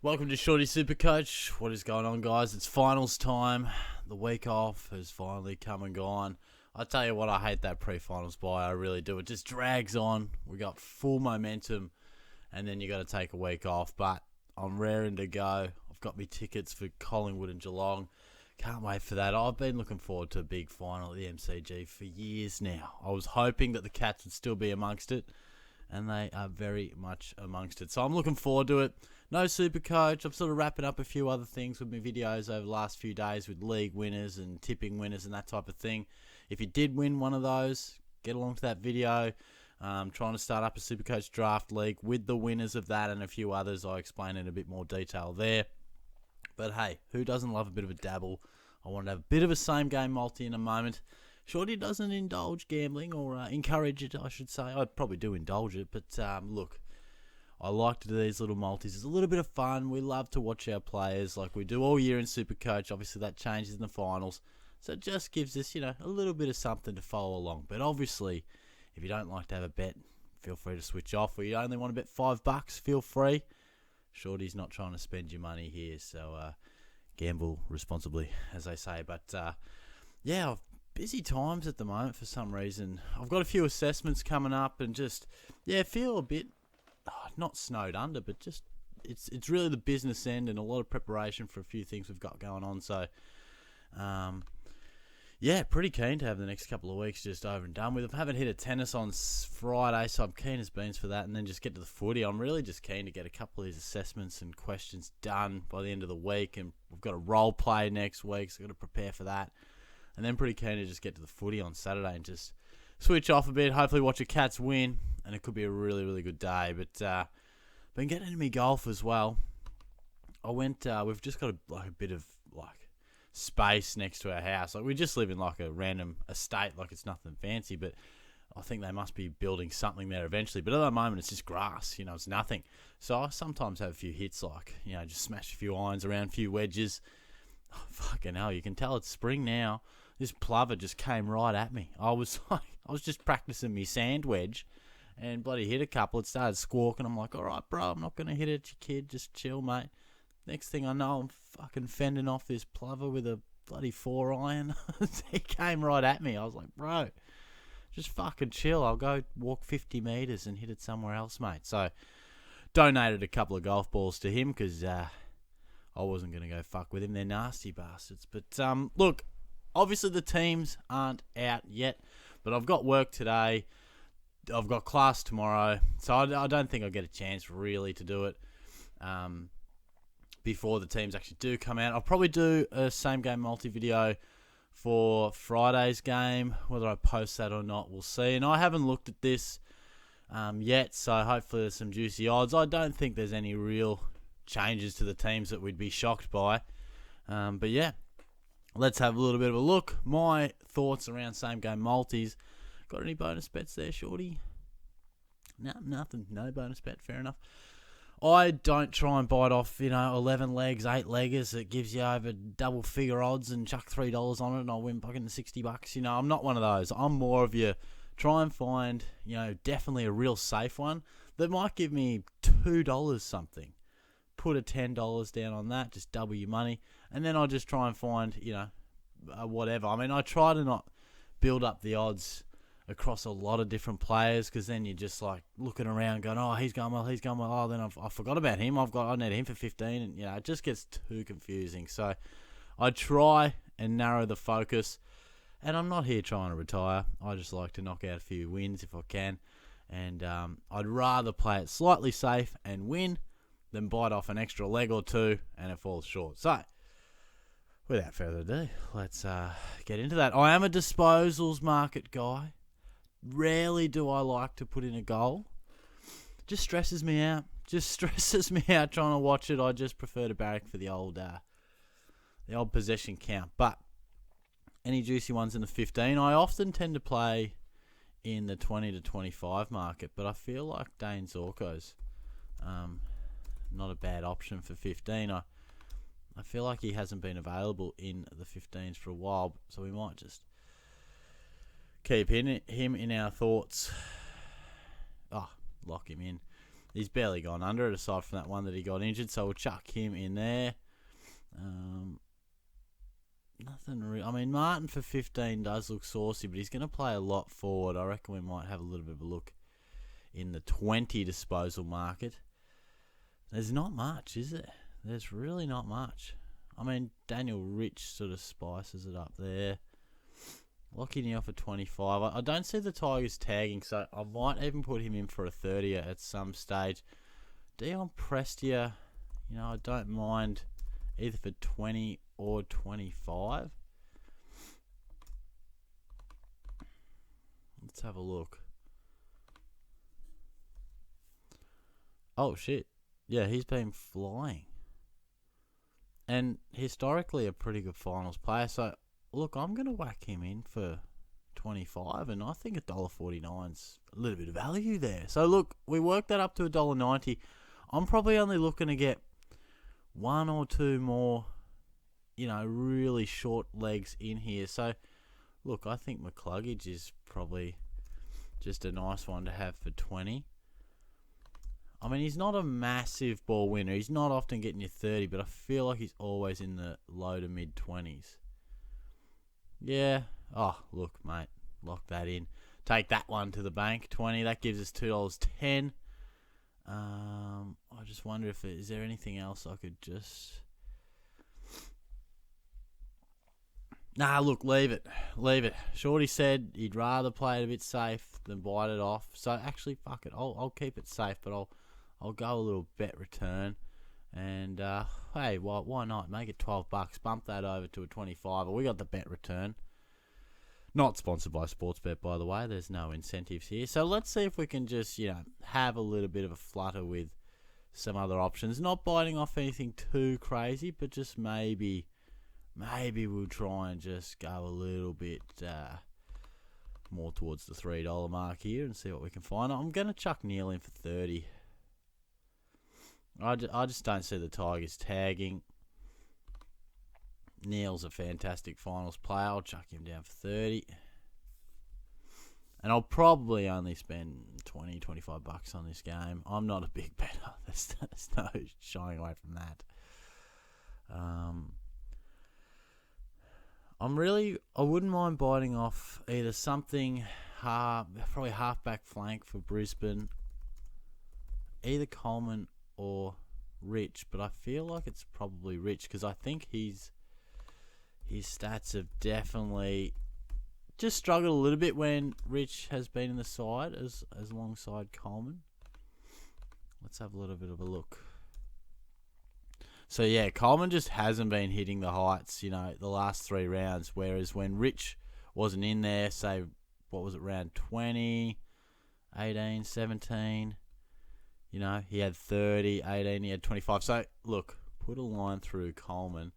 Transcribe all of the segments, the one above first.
Welcome to Shorty Supercoach. What is going on, guys? It's finals time. The week off has finally come and gone. I tell you what, I hate that pre-finals bye. I really do. It just drags on. We got full momentum, and then you got to take a week off. But I'm raring to go. I've got me tickets for Collingwood and Geelong. Can't wait for that. I've been looking forward to a big final at the MCG for years now. I was hoping that the Cats would still be amongst it, and they are very much amongst it. So I'm looking forward to it. No Supercoach. I'm sort of wrapping up a few other things with my videos over the last few days with league winners and tipping winners and that type of thing. If you did win one of those, get along to that video. Trying to start up a Supercoach draft league with the winners of that and a few others. I explain in a bit more detail there. But hey, who doesn't love a bit of a dabble? I want to have a bit of a same game multi in a moment. Shorty doesn't indulge gambling or encourage it, I should say. I probably do indulge it, but look, I like to do these little multis. It's a little bit of fun. We love to watch our players like we do all year in Supercoach. Obviously, that changes in the finals. So it just gives us, a little bit of something to follow along. But obviously, if you don't like to have a bet, feel free to switch off. Or you only want to bet $5, feel free. Shorty's not trying to spend your money here, so gamble responsibly, as they say. But yeah, busy times at the moment for some reason. I've got a few assessments coming up and just, feel a bit, not snowed under, but just it's really the business end and a lot of preparation for a few things we've got going on. So, pretty keen to have the next couple of weeks just over and done with. I haven't hit a tennis on Friday, so I'm keen as beans for that, and then just get to the footy. I'm really just keen to get a couple of these assessments and questions done by the end of the week, and we've got a role play next week, so I've got to prepare for that. And then pretty keen to just get to the footy on Saturday and just switch off a bit, hopefully watch the Cats win, and it could be a really, really good day. But been getting into me golf as well. I went, we've just got a bit of space next to our house. We just live in a random estate, it's nothing fancy, but I think they must be building something there eventually. But at the moment, it's just grass, it's nothing. So I sometimes have a few hits, just smash a few irons around, a few wedges. Oh, fucking hell, you can tell it's spring now. This plover just came right at me. I was just practicing me sand wedge and bloody hit a couple. It started squawking. I'm like, all right, bro, I'm not going to hit it, you kid. Just chill, mate. Next thing I know, I'm fucking fending off this plover with a bloody 4-iron. He came right at me. I was like, bro, just fucking chill. I'll go walk 50 metres and hit it somewhere else, mate. So, donated a couple of golf balls to him because I wasn't going to go fuck with him. They're nasty bastards. But, look, obviously the teams aren't out yet, but I've got work today. I've got class tomorrow, so I don't think I'll get a chance really to do it before the teams actually do come out. I'll probably do a same game multi video for Friday's game. Whether I post that or not, we'll see. And I haven't looked at this yet, so hopefully there's some juicy odds. I don't think there's any real changes to the teams that we'd be shocked by. But yeah, let's have a little bit of a look. My thoughts around same game multis. Got any bonus bets there, Shorty? No, nothing. No bonus bet. Fair enough. I don't try and bite off, 11 legs, 8 leggers. It gives you over double figure odds and chuck $3 on it and I'll win fucking $60. I'm not one of those. I'm more of you try and find, definitely a real safe one that might give me $2 something. Put a $10 down on that, just double your money. And then I'll just try and find, whatever. I mean, I try to not build up the odds across a lot of different players because then you're just looking around going, oh, he's going well. Oh, then I forgot about him. I need him for 15 and, it just gets too confusing. So I try and narrow the focus and I'm not here trying to retire. I just like to knock out a few wins if I can. And I'd rather play it slightly safe and win than bite off an extra leg or two and it falls short. So without further ado, let's get into that. I am a disposals market guy. Rarely do I like to put in a goal. Just stresses me out. Trying to watch it. I just prefer to barrack for the old possession count. But any juicy ones in the 15, I often tend to play in the 20 to 25 market. But I feel like Dane Zorko's not a bad option for 15. I feel like he hasn't been available in the 15s for a while, so we might just keep him in our thoughts. Lock him in. He's barely gone under it aside from that one that he got injured, so we'll chuck him in there. Nothing real. I mean, Martin for 15 does look saucy, but he's going to play a lot forward. I reckon we might have a little bit of a look in the 20 disposal market. There's not much, is there? There's really not much. I mean, Daniel Rich sort of spices it up there. Locking you off at 25. I don't see the Tigers tagging, so I might even put him in for a 30 at some stage. Dion Prestia, I don't mind either for 20 or 25. Let's have a look. Oh, shit. Yeah, he's been flying. And historically a pretty good finals player. So, look, I'm going to whack him in for 25. And I think $1.49's a little bit of value there. So, look, we worked that up to $1.90. I'm probably only looking to get one or two more, really short legs in here. So, look, I think McCluggage is probably just a nice one to have for 20. I mean, he's not a massive ball winner. He's not often getting you 30, but I feel like he's always in the low to mid 20s. Yeah. Oh, look, mate. Lock that in. Take that one to the bank. 20. That gives us $2.10. I just wonder if is there anything else I could just... Nah, look, leave it. Leave it. Shorty said he'd rather play it a bit safe than bite it off. So, actually, fuck it. I'll keep it safe, but I'll go a little bet return. And, hey, why not? Make it $12. Bump that over to a 25. We got the bet return. Not sponsored by Sportsbet, by the way. There's no incentives here. So let's see if we can just, have a little bit of a flutter with some other options. Not biting off anything too crazy, but just maybe we'll try and just go a little bit more towards the $3 mark here and see what we can find. I'm going to chuck Neil in for 30. I just don't see the Tigers tagging. Neil's a fantastic finals player. I'll chuck him down for 30. And I'll probably only spend $20-25 on this game. I'm not a big bettor. There's no shying away from that. I wouldn't mind biting off either something, probably halfback flank for Brisbane, either Coleman or Rich, but I feel like it's probably Rich because I think his stats have definitely just struggled a little bit when Rich has been in the side as alongside Coleman. Let's have a little bit of a look. So yeah, Coleman just hasn't been hitting the heights, the last 3 rounds, whereas when Rich wasn't in there, say, what was it, round 20, 18, 17, he had 30, 18, he had 25. So, look, put a line through Coleman.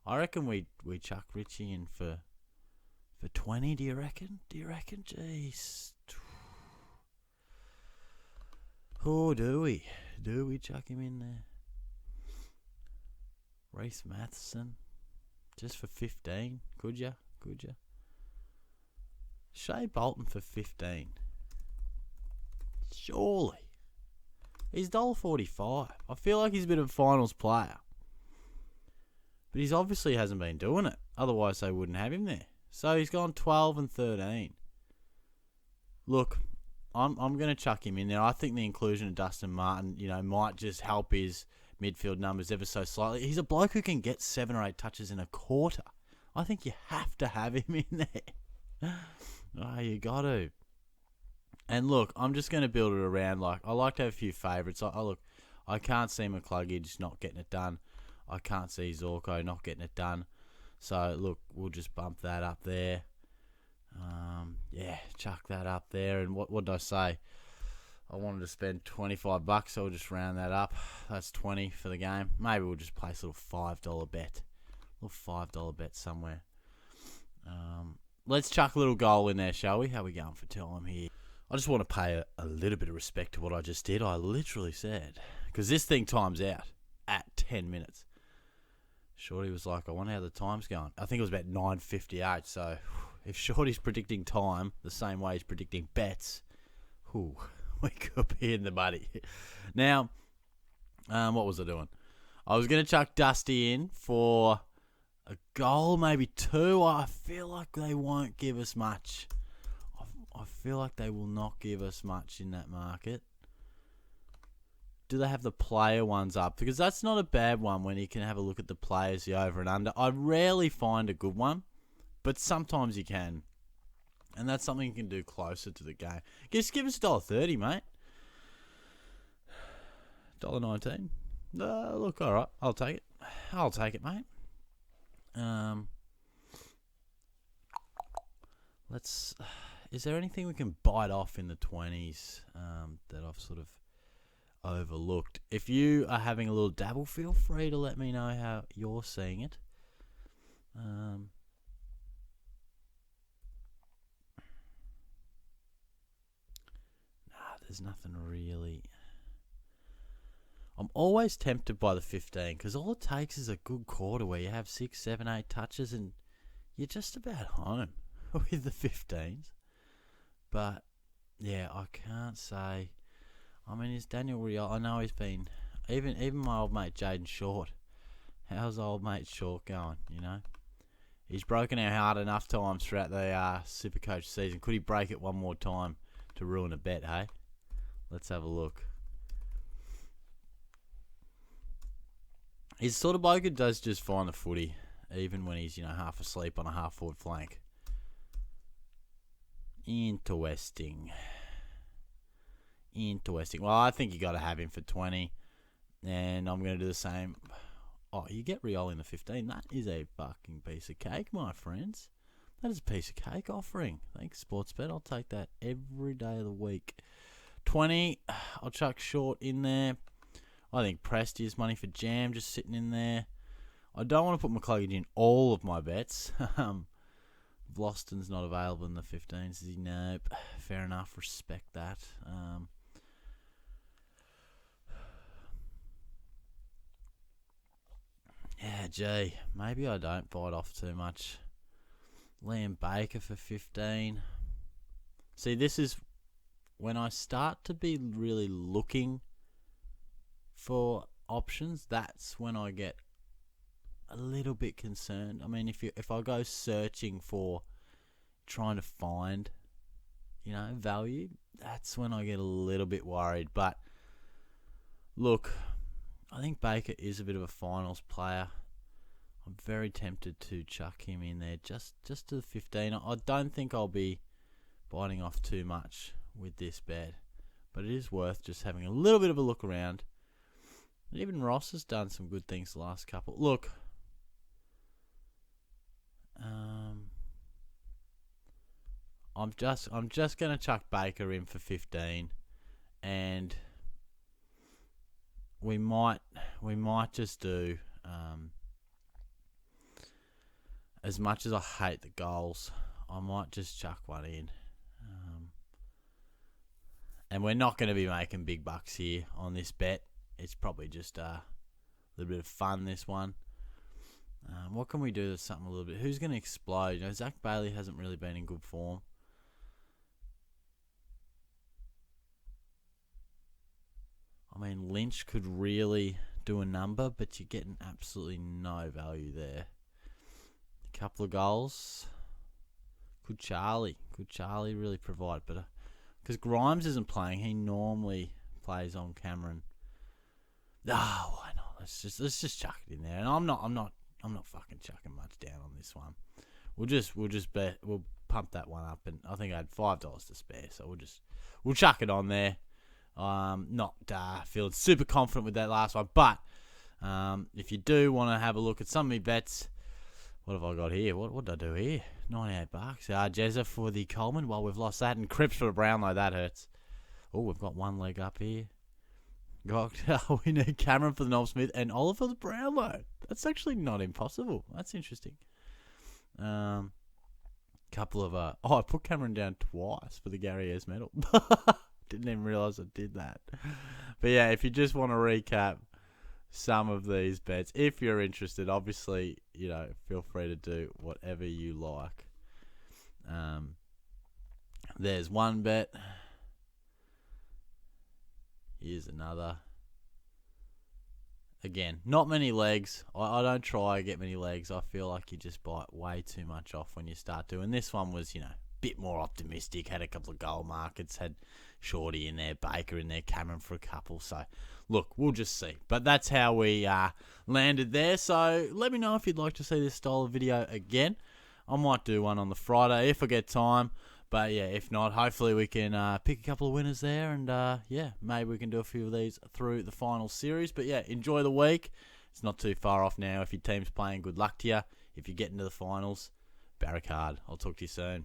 I reckon we chuck Richie in for 20, do you reckon? Jeez. Oh, do we? Do we chuck him in there? Reece Matheson, just for 15. Could ya? Shea Bolton for 15. Surely. He's $1.45. I feel like he's a bit of a finals player. But he's obviously hasn't been doing it. Otherwise they wouldn't have him there. So he's gone 12 and 13. Look, I'm going to chuck him in there. I think the inclusion of Dustin Martin, might just help his midfield numbers ever so slightly. He's a bloke who can get 7 or 8 touches in a quarter. I think you have to have him in there. Oh, you got to. And look, I'm just going to build it around. I like to have a few favourites. I can't see McCluggage not getting it done. I can't see Zorko not getting it done. So, look, we'll just bump that up there. Chuck that up there. And what did I say? I wanted to spend $25, so we'll just round that up. That's 20 for the game. Maybe we'll just place a little $5 bet. A little $5 bet somewhere. Let's chuck a little goal in there, shall we? How are we going for time here? I just want to pay a little bit of respect to what I just did. I literally said, because this thing times out at 10 minutes. Shorty was like, I wonder how the time's going. I think it was about 9:58. So if Shorty's predicting time the same way he's predicting bets, we could be in the money. Now, what was I doing? I was going to chuck Dusty in for a goal, maybe 2. I feel like they won't give us much. I feel like they will not give us much in that market. Do they have the player ones up? Because that's not a bad one when you can have a look at the players, the over and under. I rarely find a good one, but sometimes you can. And that's something you can do closer to the game. Just give us $1.30, mate. $1.19. Look, all right. I'll take it. I'll take it, mate. Let's. Is there anything we can bite off in the 20s that I've sort of overlooked? If you are having a little dabble, feel free to let me know how you're seeing it. There's nothing really. I'm always tempted by the 15 because all it takes is a good quarter where you have 6, 7, 8 touches and you're just about home with the 15s. But yeah, I can't say. I mean, is Daniel Riol? I know he's been even my old mate Jaden Short. How's old mate Short going? You know, he's broken our heart enough times throughout the Supercoach season. Could he break it one more time to ruin a bet? Hey, let's have a look. He's the sort of bloke who does just find the footy, even when he's half asleep on a half forward flank. Interesting. Well, I think you got to have him for 20, and I'm going to do the same. Oh, you get Riol in the 15. That is a fucking piece of cake, my friends. That is a piece of cake offering. Thanks, Sportsbet. I'll take that every day of the week. 20, I'll chuck Short in there. I think Presti's money for Jam just sitting in there. I don't want to put McCluggage in all of my bets. Vlosten's not available in the 15s, is he? Nope. Fair enough. Respect that. Yeah, gee. Maybe I don't bite off too much. Liam Baker for 15. See, this is when I start to be really looking for options. That's when I get a little bit concerned. I mean, if I go searching for trying to find, value, that's when I get a little bit worried. But look, I think Baker is a bit of a finals player. I'm very tempted to chuck him in there just to the 15. I don't think I'll be biting off too much with this bet, but it is worth just having a little bit of a look around. Even Ross has done some good things the last couple. Look, I'm just gonna chuck Baker in for 15, and we might just do. As much as I hate the goals, I might just chuck one in. And we're not going to be making big bucks here on this bet. It's probably just a little bit of fun, this one. What can we do that's something a little bit... Who's going to explode? Zach Bailey hasn't really been in good form. I mean, Lynch could really do a number, but you're getting absolutely no value there. A couple of goals. Could Charlie really provide? But because Grimes isn't playing, he normally plays on Cameron. Oh, why not? Let's just chuck it in there. And I'm not fucking chucking much down on this one. We'll pump that one up, and I think I had $5 to spare, so we'll chuck it on there. Not feeling super confident with that last one, but if you do want to have a look at some of my bets, what have I got here? What did I do here? $98. Jezza for the Coleman. Well, we've lost that, and Cripps for the Brownlow. That hurts. Oh, we've got one leg up here. We need Cameron for the Noel Smith and Oliver for the Brownlow. That's actually not impossible. That's interesting. Couple of I put Cameron down twice for the Gary S medal. Didn't even realise I did that. But yeah, if you just want to recap some of these bets, if you're interested, obviously, feel free to do whatever you like. There's one bet. Here's another. Again, not many legs. I don't try to get many legs. I feel like you just bite way too much off when you start doing. This one was, a bit more optimistic. Had a couple of goal markets. Had Shorty in there, Baker in there, Cameron for a couple. So, look, we'll just see. But that's how we landed there. So, let me know if you'd like to see this style of video again. I might do one on the Friday if I get time. But yeah, if not, hopefully we can pick a couple of winners there, and yeah, maybe we can do a few of these through the final series. But yeah, enjoy the week. It's not too far off now. If your team's playing, good luck to you. If you get into the finals, barrack hard. I'll talk to you soon.